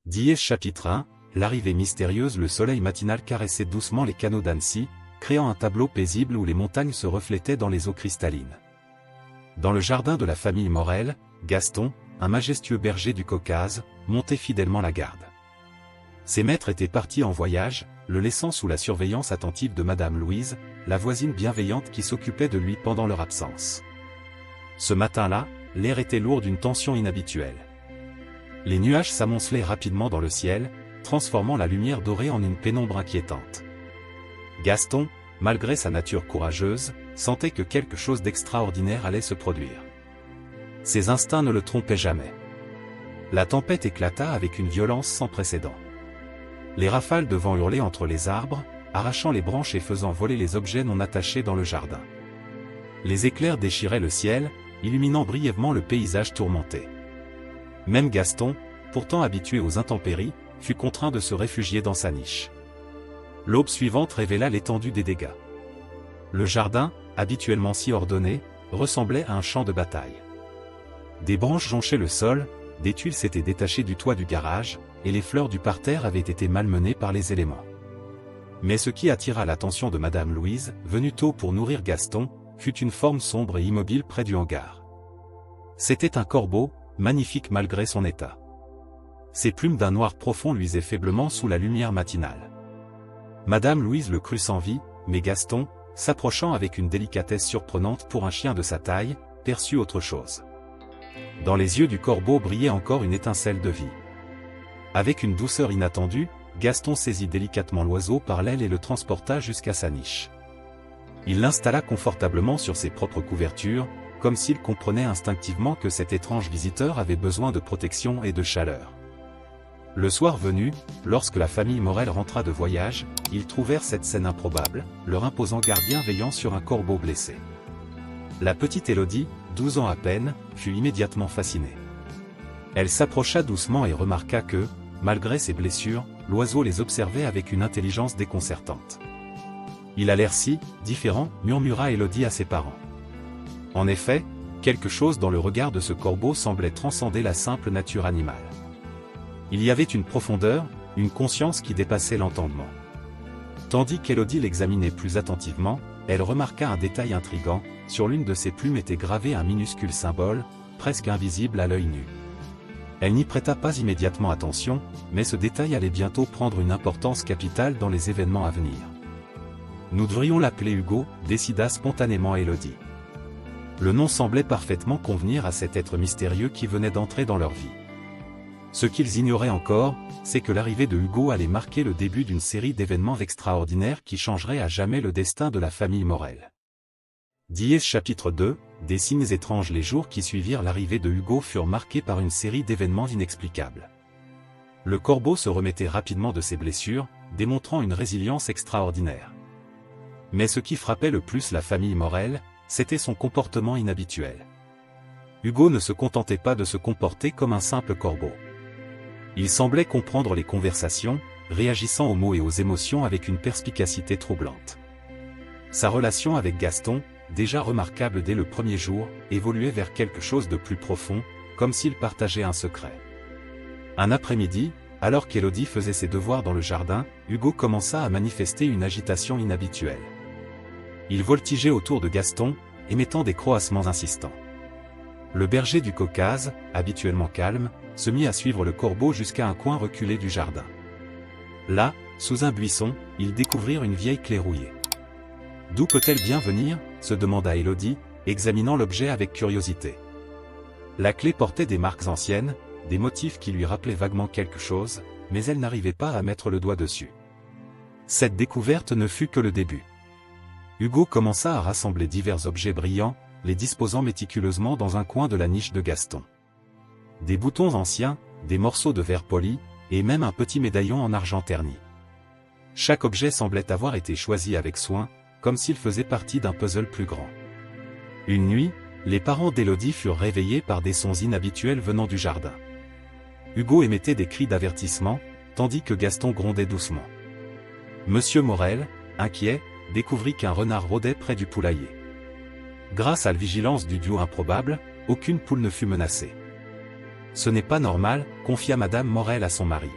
Dièse chapitre 1, l'arrivée mystérieuse. Le soleil matinal caressait doucement les canaux d'Annecy, créant un tableau paisible où les montagnes se reflétaient dans les eaux cristallines. Dans le jardin de la famille Morel, Gaston, un majestueux berger du Caucase, montait fidèlement la garde. Ses maîtres étaient partis en voyage, le laissant sous la surveillance attentive de Madame Louise, la voisine bienveillante qui s'occupait de lui pendant leur absence. Ce matin-là, l'air était lourd d'une tension inhabituelle. Les nuages s'amoncelaient rapidement dans le ciel, transformant la lumière dorée en une pénombre inquiétante. Gaston, malgré sa nature courageuse, sentait que quelque chose d'extraordinaire allait se produire. Ses instincts ne le trompaient jamais. La tempête éclata avec une violence sans précédent. Les rafales de vent hurlaient entre les arbres, arrachant les branches et faisant voler les objets non attachés dans le jardin. Les éclairs déchiraient le ciel, illuminant brièvement le paysage tourmenté. Même Gaston, pourtant habitué aux intempéries, fut contraint de se réfugier dans sa niche. L'aube suivante révéla l'étendue des dégâts. Le jardin, habituellement si ordonné, ressemblait à un champ de bataille. Des branches jonchaient le sol, des tuiles s'étaient détachées du toit du garage, et les fleurs du parterre avaient été malmenées par les éléments. Mais ce qui attira l'attention de Madame Louise, venue tôt pour nourrir Gaston, fut une forme sombre et immobile près du hangar. C'était un corbeau, magnifique malgré son état. Ses plumes d'un noir profond luisaient faiblement sous la lumière matinale. Madame Louise le crut sans vie, mais Gaston, s'approchant avec une délicatesse surprenante pour un chien de sa taille, perçut autre chose. Dans les yeux du corbeau brillait encore une étincelle de vie. Avec une douceur inattendue, Gaston saisit délicatement l'oiseau par l'aile et le transporta jusqu'à sa niche. Il l'installa confortablement sur ses propres couvertures, comme s'il comprenait instinctivement que cet étrange visiteur avait besoin de protection et de chaleur. Le soir venu, lorsque la famille Morel rentra de voyage, ils trouvèrent cette scène improbable, leur imposant gardien veillant sur un corbeau blessé. La petite Élodie, 12 ans à peine, fut immédiatement fascinée. Elle s'approcha doucement et remarqua que, malgré ses blessures, l'oiseau les observait avec une intelligence déconcertante. « Il a l'air si différent », murmura Élodie à ses parents. En effet, quelque chose dans le regard de ce corbeau semblait transcender la simple nature animale. Il y avait une profondeur, une conscience qui dépassait l'entendement. Tandis qu'Élodie l'examinait plus attentivement, elle remarqua un détail intrigant, sur l'une de ses plumes était gravé un minuscule symbole, presque invisible à l'œil nu. Elle n'y prêta pas immédiatement attention, mais ce détail allait bientôt prendre une importance capitale dans les événements à venir. « Nous devrions l'appeler Hugo », décida spontanément Élodie. Le nom semblait parfaitement convenir à cet être mystérieux qui venait d'entrer dans leur vie. Ce qu'ils ignoraient encore, c'est que l'arrivée de Hugo allait marquer le début d'une série d'événements extraordinaires qui changeraient à jamais le destin de la famille Morel. Dièse chapitre 2, des signes étranges. Les jours qui suivirent l'arrivée de Hugo furent marqués par une série d'événements inexplicables. Le corbeau se remettait rapidement de ses blessures, démontrant une résilience extraordinaire. Mais ce qui frappait le plus la famille Morel, c'était son comportement inhabituel. Hugo ne se contentait pas de se comporter comme un simple corbeau. Il semblait comprendre les conversations, réagissant aux mots et aux émotions avec une perspicacité troublante. Sa relation avec Gaston, déjà remarquable dès le premier jour, évoluait vers quelque chose de plus profond, comme s'il partageait un secret. Un après-midi, alors qu'Élodie faisait ses devoirs dans le jardin, Hugo commença à manifester une agitation inhabituelle. Il voltigeait autour de Gaston, émettant des croassements insistants. Le berger du Caucase, habituellement calme, se mit à suivre le corbeau jusqu'à un coin reculé du jardin. Là, sous un buisson, ils découvrirent une vieille clé rouillée. « D'où peut-elle bien venir ?» se demanda Élodie, examinant l'objet avec curiosité. La clé portait des marques anciennes, des motifs qui lui rappelaient vaguement quelque chose, mais elle n'arrivait pas à mettre le doigt dessus. Cette découverte ne fut que le début. Hugo commença à rassembler divers objets brillants, les disposant méticuleusement dans un coin de la niche de Gaston. Des boutons anciens, des morceaux de verre poli, et même un petit médaillon en argent terni. Chaque objet semblait avoir été choisi avec soin, comme s'il faisait partie d'un puzzle plus grand. Une nuit, les parents d'Élodie furent réveillés par des sons inhabituels venant du jardin. Hugo émettait des cris d'avertissement, tandis que Gaston grondait doucement. Monsieur Morel, inquiet, découvrit qu'un renard rôdait près du poulailler. Grâce à la vigilance du duo improbable, aucune poule ne fut menacée. Ce n'est pas normal, confia Madame Morel à son mari.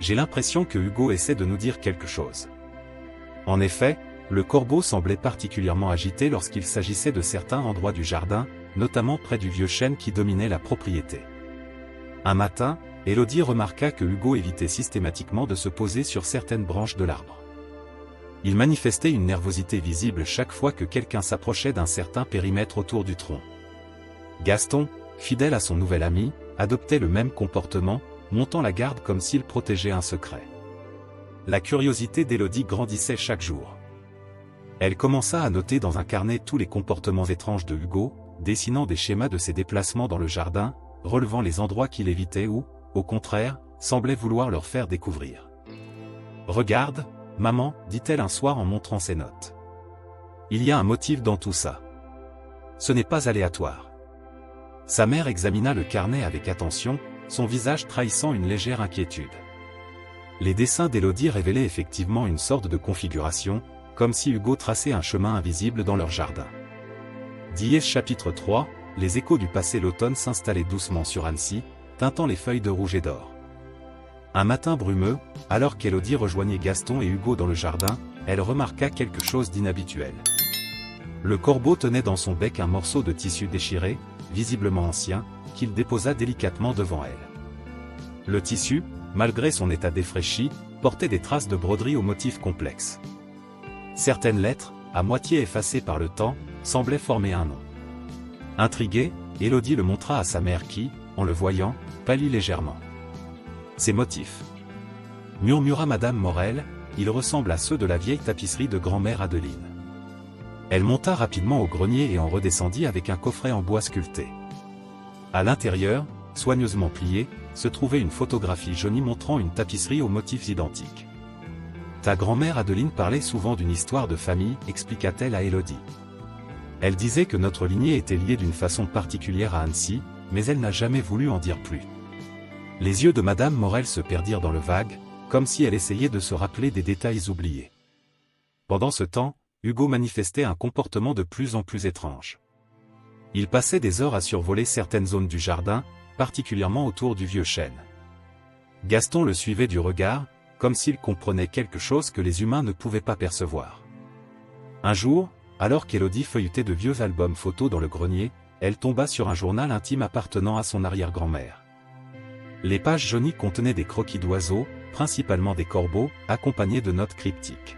J'ai l'impression que Hugo essaie de nous dire quelque chose. En effet, le corbeau semblait particulièrement agité lorsqu'il s'agissait de certains endroits du jardin, notamment près du vieux chêne qui dominait la propriété. Un matin, Élodie remarqua que Hugo évitait systématiquement de se poser sur certaines branches de l'arbre. Il manifestait une nervosité visible chaque fois que quelqu'un s'approchait d'un certain périmètre autour du tronc. Gaston, fidèle à son nouvel ami, adoptait le même comportement, montant la garde comme s'il protégeait un secret. La curiosité d'Élodie grandissait chaque jour. Elle commença à noter dans un carnet tous les comportements étranges de Hugo, dessinant des schémas de ses déplacements dans le jardin, relevant les endroits qu'il évitait ou, au contraire, semblait vouloir leur faire découvrir. « Regarde, maman, dit-elle un soir en montrant ses notes. Il y a un motif dans tout ça. Ce n'est pas aléatoire. » Sa mère examina le carnet avec attention, son visage trahissant une légère inquiétude. Les dessins d'Élodie révélaient effectivement une sorte de configuration, comme si Hugo traçait un chemin invisible dans leur jardin. Diez chapitre 3, les échos du passé. L'automne s'installait doucement sur Annecy, teintant les feuilles de rouge et d'or. Un matin brumeux, alors qu'Élodie rejoignait Gaston et Hugo dans le jardin, elle remarqua quelque chose d'inhabituel. Le corbeau tenait dans son bec un morceau de tissu déchiré, visiblement ancien, qu'il déposa délicatement devant elle. Le tissu, malgré son état défraîchi, portait des traces de broderie au motif complexe. Certaines lettres, à moitié effacées par le temps, semblaient former un nom. Intriguée, Élodie le montra à sa mère qui, en le voyant, pâlit légèrement. Ces motifs, murmura Madame Morel, ils ressemblent à ceux de la vieille tapisserie de grand-mère Adeline. Elle monta rapidement au grenier et en redescendit avec un coffret en bois sculpté. À l'intérieur, soigneusement plié, se trouvait une photographie jaunie montrant une tapisserie aux motifs identiques. Ta grand-mère Adeline parlait souvent d'une histoire de famille, expliqua-t-elle à Élodie. Elle disait que notre lignée était liée d'une façon particulière à Annecy, mais elle n'a jamais voulu en dire plus. Les yeux de Madame Morel se perdirent dans le vague, comme si elle essayait de se rappeler des détails oubliés. Pendant ce temps, Hugo manifestait un comportement de plus en plus étrange. Il passait des heures à survoler certaines zones du jardin, particulièrement autour du vieux chêne. Gaston le suivait du regard, comme s'il comprenait quelque chose que les humains ne pouvaient pas percevoir. Un jour, alors qu'Élodie feuilletait de vieux albums photos dans le grenier, elle tomba sur un journal intime appartenant à son arrière-grand-mère. Les pages jaunies contenaient des croquis d'oiseaux, principalement des corbeaux, accompagnés de notes cryptiques.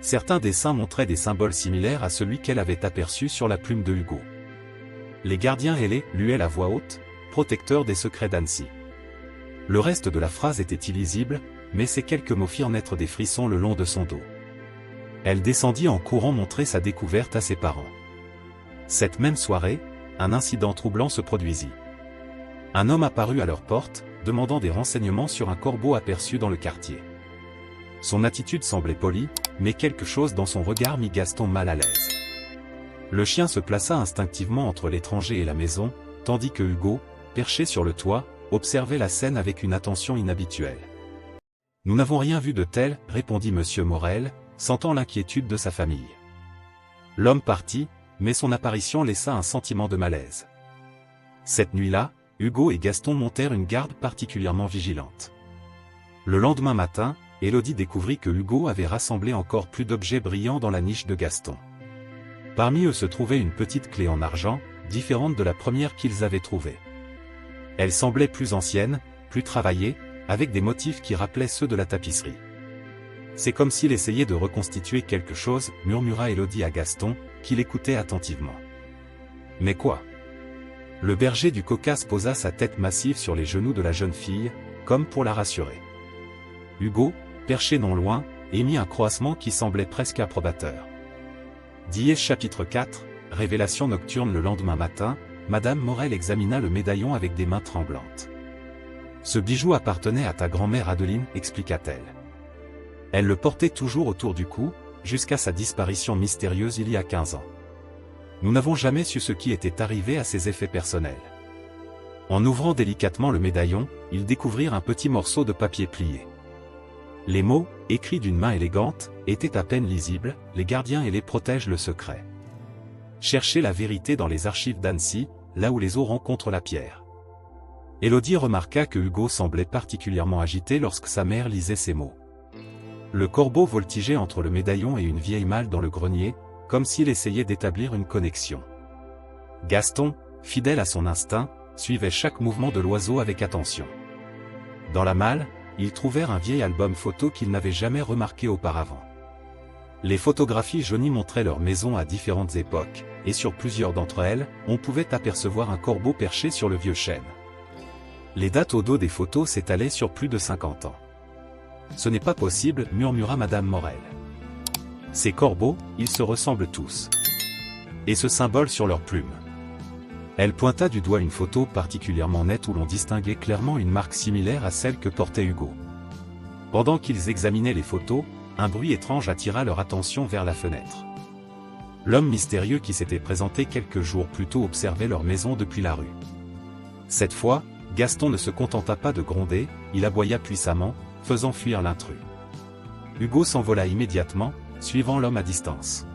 Certains dessins montraient des symboles similaires à celui qu'elle avait aperçu sur la plume de Hugo. Les gardiens ailés, luaient à voix haute, protecteurs des secrets d'Annecy. Le reste de la phrase était illisible, mais ces quelques mots firent naître des frissons le long de son dos. Elle descendit en courant montrer sa découverte à ses parents. Cette même soirée, un incident troublant se produisit. Un homme apparut à leur porte, demandant des renseignements sur un corbeau aperçu dans le quartier. Son attitude semblait polie, mais quelque chose dans son regard mit Gaston mal à l'aise. Le chien se plaça instinctivement entre l'étranger et la maison, tandis que Hugo, perché sur le toit, observait la scène avec une attention inhabituelle. « Nous n'avons rien vu de tel, » répondit Monsieur Morel, sentant l'inquiétude de sa famille. L'homme partit, mais son apparition laissa un sentiment de malaise. Cette nuit-là, Hugo et Gaston montèrent une garde particulièrement vigilante. Le lendemain matin, Élodie découvrit que Hugo avait rassemblé encore plus d'objets brillants dans la niche de Gaston. Parmi eux se trouvait une petite clé en argent, différente de la première qu'ils avaient trouvée. Elle semblait plus ancienne, plus travaillée, avec des motifs qui rappelaient ceux de la tapisserie. C'est comme s'il essayait de reconstituer quelque chose, murmura Élodie à Gaston, qui l'écoutait attentivement. Mais quoi? Le berger du Caucase posa sa tête massive sur les genoux de la jeune fille, comme pour la rassurer. Hugo, perché non loin, émit un croassement qui semblait presque approbateur. Diez chapitre 4, révélation nocturne. Le lendemain matin, Madame Morel examina le médaillon avec des mains tremblantes. Ce bijou appartenait à ta grand-mère Adeline, expliqua-t-elle. Elle le portait toujours autour du cou, jusqu'à sa disparition mystérieuse il y a 15 ans. Nous n'avons jamais su ce qui était arrivé à ses effets personnels. En ouvrant délicatement le médaillon, ils découvrirent un petit morceau de papier plié. Les mots, écrits d'une main élégante, étaient à peine lisibles, les gardiens et les protègent le secret. Cherchez la vérité dans les archives d'Annecy, là où les eaux rencontrent la pierre. Élodie remarqua que Hugo semblait particulièrement agité lorsque sa mère lisait ces mots. Le corbeau voltigeait entre le médaillon et une vieille malle dans le grenier, comme s'il essayait d'établir une connexion. Gaston, fidèle à son instinct, suivait chaque mouvement de l'oiseau avec attention. Dans la malle, ils trouvèrent un vieil album photo qu'ils n'avaient jamais remarqué auparavant. Les photographies jaunies montraient leurs maisons à différentes époques, et sur plusieurs d'entre elles, on pouvait apercevoir un corbeau perché sur le vieux chêne. Les dates au dos des photos s'étalaient sur plus de 50 ans. « Ce n'est pas possible, » murmura Madame Morel. « Ces corbeaux, ils se ressemblent tous. Et ce symbole sur leurs plumes. » Elle pointa du doigt une photo particulièrement nette où l'on distinguait clairement une marque similaire à celle que portait Hugo. Pendant qu'ils examinaient les photos, un bruit étrange attira leur attention vers la fenêtre. L'homme mystérieux qui s'était présenté quelques jours plus tôt observait leur maison depuis la rue. Cette fois, Gaston ne se contenta pas de gronder, il aboya puissamment, faisant fuir l'intrus. Hugo s'envola immédiatement, suivant l'homme à distance.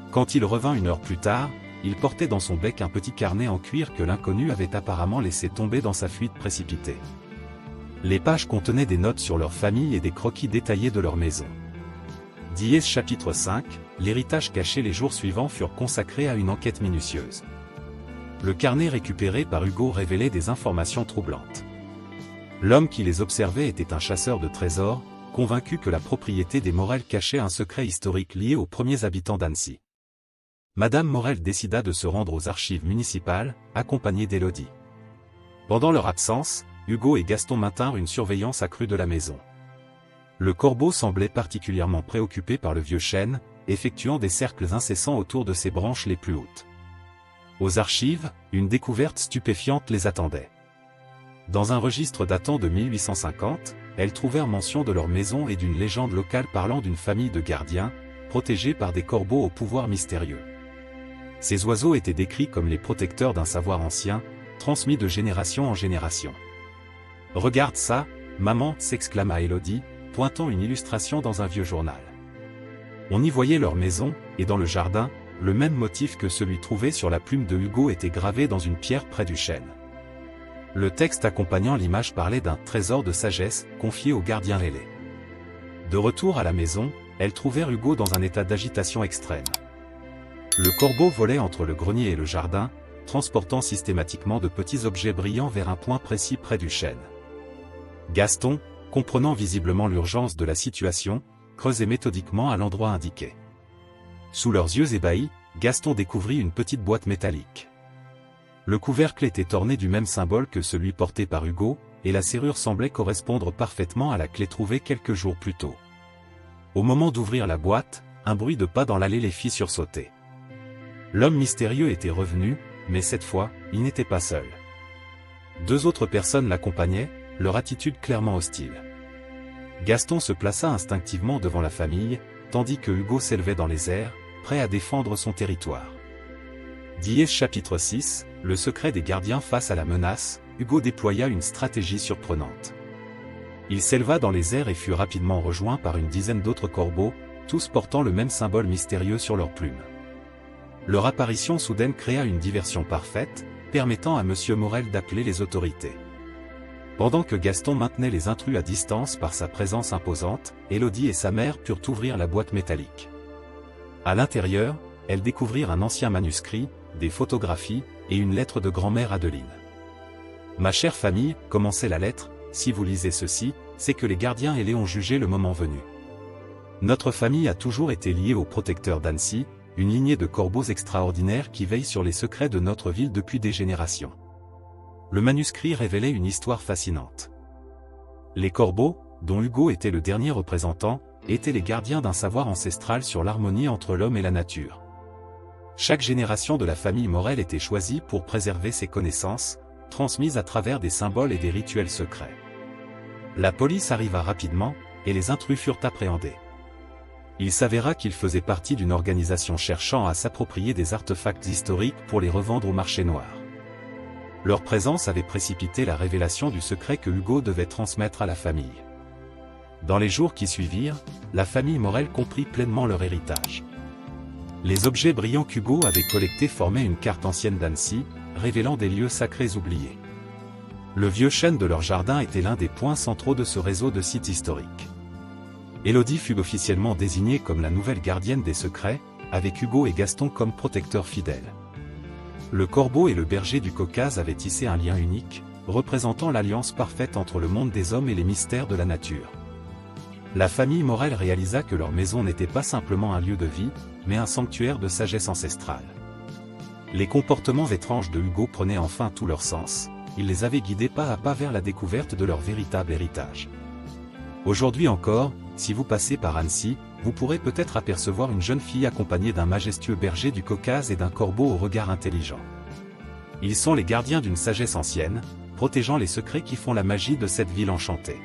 Quand il revint une heure plus tard, il portait dans son bec un petit carnet en cuir que l'inconnu avait apparemment laissé tomber dans sa fuite précipitée. Les pages contenaient des notes sur leur famille et des croquis détaillés de leur maison. Dièse chapitre 5, l'héritage caché. Les jours suivants furent consacrés à une enquête minutieuse. Le carnet récupéré par Hugo révélait des informations troublantes. L'homme qui les observait était un chasseur de trésors, convaincu que la propriété des Morel cachait un secret historique lié aux premiers habitants d'Annecy. Madame Morel décida de se rendre aux archives municipales, accompagnée d'Élodie. Pendant leur absence, Hugo et Gaston maintinrent une surveillance accrue de la maison. Le corbeau semblait particulièrement préoccupé par le vieux chêne, effectuant des cercles incessants autour de ses branches les plus hautes. Aux archives, une découverte stupéfiante les attendait. Dans un registre datant de 1850, elles trouvèrent mention de leur maison et d'une légende locale parlant d'une famille de gardiens, protégés par des corbeaux au pouvoir mystérieux. Ces oiseaux étaient décrits comme les protecteurs d'un savoir ancien, transmis de génération en génération. « Regarde ça, maman !» s'exclama Élodie, pointant une illustration dans un vieux journal. On y voyait leur maison, et dans le jardin, le même motif que celui trouvé sur la plume de Hugo était gravé dans une pierre près du chêne. Le texte accompagnant l'image parlait d'un « trésor de sagesse » confié au gardien ailé. De retour à la maison, elles trouvèrent Hugo dans un état d'agitation extrême. Le corbeau volait entre le grenier et le jardin, transportant systématiquement de petits objets brillants vers un point précis près du chêne. Gaston, comprenant visiblement l'urgence de la situation, creusait méthodiquement à l'endroit indiqué. Sous leurs yeux ébahis, Gaston découvrit une petite boîte métallique. Le couvercle était orné du même symbole que celui porté par Hugo, et la serrure semblait correspondre parfaitement à la clé trouvée quelques jours plus tôt. Au moment d'ouvrir la boîte, un bruit de pas dans l'allée les fit sursauter. L'homme mystérieux était revenu, mais cette fois, il n'était pas seul. 2 autres personnes l'accompagnaient, leur attitude clairement hostile. Gaston se plaça instinctivement devant la famille, tandis que Hugo s'élevait dans les airs, prêt à défendre son territoire. Dièse chapitre 6, le secret des gardiens face à la menace, Hugo déploya une stratégie surprenante. Il s'éleva dans les airs et fut rapidement rejoint par une dizaine d'autres corbeaux, tous portant le même symbole mystérieux sur leurs plumes. Leur apparition soudaine créa une diversion parfaite, permettant à Monsieur Morel d'appeler les autorités. Pendant que Gaston maintenait les intrus à distance par sa présence imposante, Élodie et sa mère purent ouvrir la boîte métallique. À l'intérieur, elles découvrirent un ancien manuscrit, des photographies, et une lettre de grand-mère Adeline. « Ma chère famille, » commençait la lettre, « si vous lisez ceci, c'est que les gardiens ailés ont jugé le moment venu. Notre famille a toujours été liée aux protecteurs d'Annecy, une lignée de corbeaux extraordinaires qui veillent sur les secrets de notre ville depuis des générations. » Le manuscrit révélait une histoire fascinante. Les corbeaux, dont Hugo était le dernier représentant, étaient les gardiens d'un savoir ancestral sur l'harmonie entre l'homme et la nature. Chaque génération de la famille Morel était choisie pour préserver ses connaissances, transmises à travers des symboles et des rituels secrets. La police arriva rapidement, et les intrus furent appréhendés. Il s'avéra qu'ils faisaient partie d'une organisation cherchant à s'approprier des artefacts historiques pour les revendre au marché noir. Leur présence avait précipité la révélation du secret que Hugo devait transmettre à la famille. Dans les jours qui suivirent, la famille Morel comprit pleinement leur héritage. Les objets brillants qu'Hugo avait collectés formaient une carte ancienne d'Annecy, révélant des lieux sacrés oubliés. Le vieux chêne de leur jardin était l'un des points centraux de ce réseau de sites historiques. Élodie fut officiellement désignée comme la nouvelle gardienne des secrets, avec Hugo et Gaston comme protecteurs fidèles. Le corbeau et le berger du Caucase avaient tissé un lien unique, représentant l'alliance parfaite entre le monde des hommes et les mystères de la nature. La famille Morel réalisa que leur maison n'était pas simplement un lieu de vie, mais un sanctuaire de sagesse ancestrale. Les comportements étranges de Hugo prenaient enfin tout leur sens, il les avait guidés pas à pas vers la découverte de leur véritable héritage. Aujourd'hui encore, si vous passez par Annecy, vous pourrez peut-être apercevoir une jeune fille accompagnée d'un majestueux berger du Caucase et d'un corbeau au regard intelligent. Ils sont les gardiens d'une sagesse ancienne, protégeant les secrets qui font la magie de cette ville enchantée.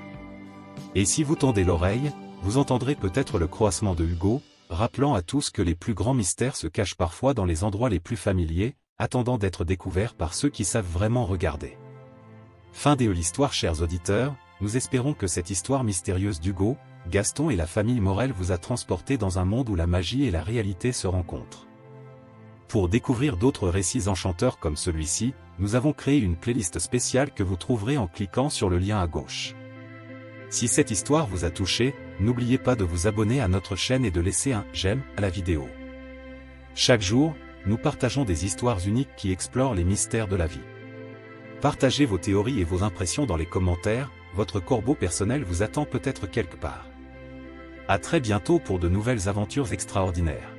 Et si vous tendez l'oreille, vous entendrez peut-être le croassement de Hugo, rappelant à tous que les plus grands mystères se cachent parfois dans les endroits les plus familiers, attendant d'être découverts par ceux qui savent vraiment regarder. Fin de l'histoire, chers auditeurs, nous espérons que cette histoire mystérieuse d'Hugo, Gaston et la famille Morel vous a transporté dans un monde où la magie et la réalité se rencontrent. Pour découvrir d'autres récits enchanteurs comme celui-ci, nous avons créé une playlist spéciale que vous trouverez en cliquant sur le lien à gauche. Si cette histoire vous a touché, n'oubliez pas de vous abonner à notre chaîne et de laisser un « j'aime » à la vidéo. Chaque jour, nous partageons des histoires uniques qui explorent les mystères de la vie. Partagez vos théories et vos impressions dans les commentaires, votre corbeau personnel vous attend peut-être quelque part. À très bientôt pour de nouvelles aventures extraordinaires.